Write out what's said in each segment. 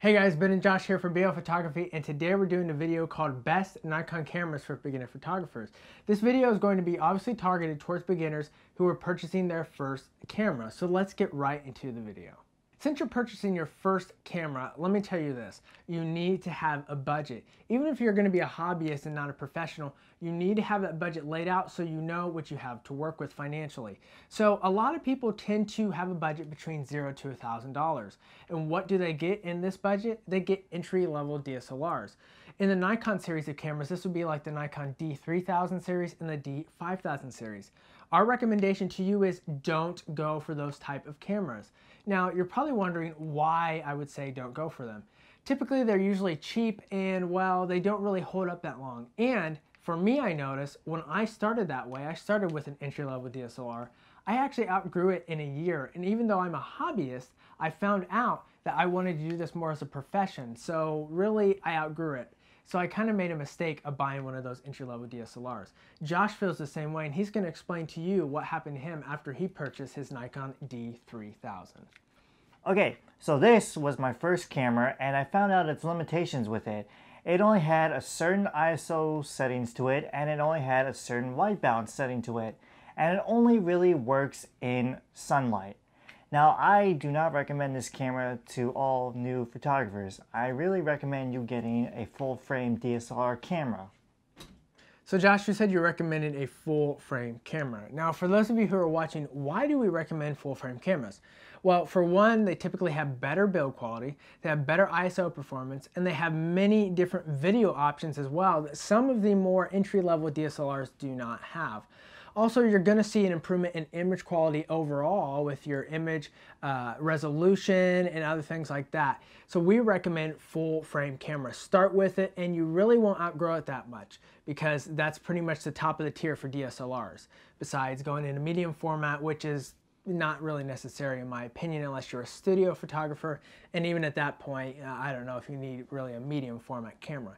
Hey guys, Ben and Josh here for BL Photography, and today we're doing a video called Best Nikon Cameras for Beginner Photographers. This video is going to be obviously targeted towards beginners who are purchasing their first camera. So let's get right into the video. Since you're purchasing your first camera, let me tell you this, you need to have a budget. Even if you're going to be a hobbyist and not a professional, you need to have that budget laid out so you know what you have to work with financially. So a lot of people tend to have a budget between $0 to $1,000. And what do they get in this budget? They get entry-level DSLRs. In the Nikon series of cameras, this would be like the Nikon D3000 series and the D5000 series. Our recommendation to you is don't go for those type of cameras. Now, you're probably wondering why I would say don't go for them. Typically, they're usually cheap and, well, they don't really hold up that long. And for me, I noticed when I started that way, I started with an entry-level DSLR, I actually outgrew it in a year. And even though I'm a hobbyist, I found out that I wanted to do this more as a profession. So really, I outgrew it. So I kind of made a mistake of buying one of those entry-level DSLRs. Josh feels the same way, and he's going to explain to you what happened to him after he purchased his Nikon D3000. Okay, so this was my first camera, and I found out its limitations with it. It only had a certain ISO settings to it, and it only had a certain white balance setting to it, and it only really works in sunlight. Now, I do not recommend this camera to all new photographers. I really recommend you getting a full-frame DSLR camera. So Josh, you said you recommended a full-frame camera. Now, for those of you who are watching, why do we recommend full-frame cameras? Well, for one, they typically have better build quality, they have better ISO performance, and they have many different video options as well that some of the more entry-level DSLRs do not have. Also, you're going to see an improvement in image quality overall with your image resolution and other things like that. So we recommend full frame camera. Start with it and you really won't outgrow it that much because that's pretty much the top of the tier for DSLRs. Besides going in a medium format, which is not really necessary in my opinion unless you're a studio photographer, and even at that point I don't know if you need really a medium format camera.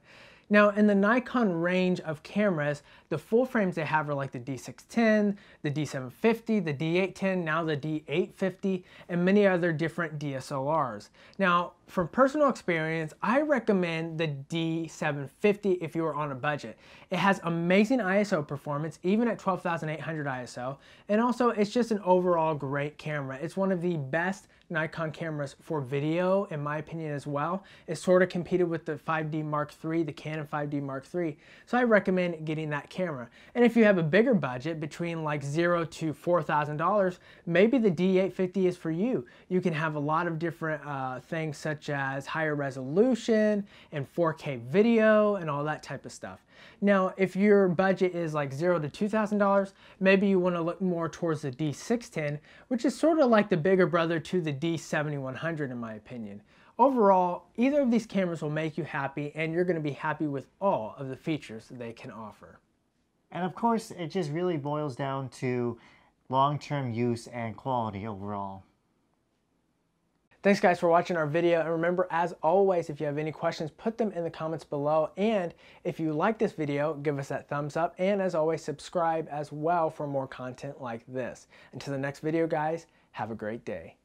Now in the Nikon range of cameras, the full frames they have are like the D610, the D750, the D810, now the D850, and many other different DSLRs. Now from personal experience, I recommend the D750 if you are on a budget. It has amazing ISO performance, even at 12,800 ISO, and also it's just an overall great camera. It's one of the best Nikon cameras for video, in my opinion as well. It sort of competed with the 5D Mark III, the Canon 5D Mark III, so I recommend getting that camera. And if you have a bigger budget, between like $0 to $4,000, maybe the D850 is for you. You can have a lot of different things such as higher resolution and 4K video and all that type of stuff. Now, if your budget is like $0 to $2,000, maybe you want to look more towards the D610, which is sort of like the bigger brother to the D7100 in my opinion. Overall, either of these cameras will make you happy and you're going to be happy with all of the features they can offer. And of course, it just really boils down to long-term use and quality overall. Thanks guys for watching our video, and remember, as always, if you have any questions, put them in the comments below, and if you like this video, give us that thumbs up, and as always, subscribe as well for more content like this. Until the next video guys, have a great day.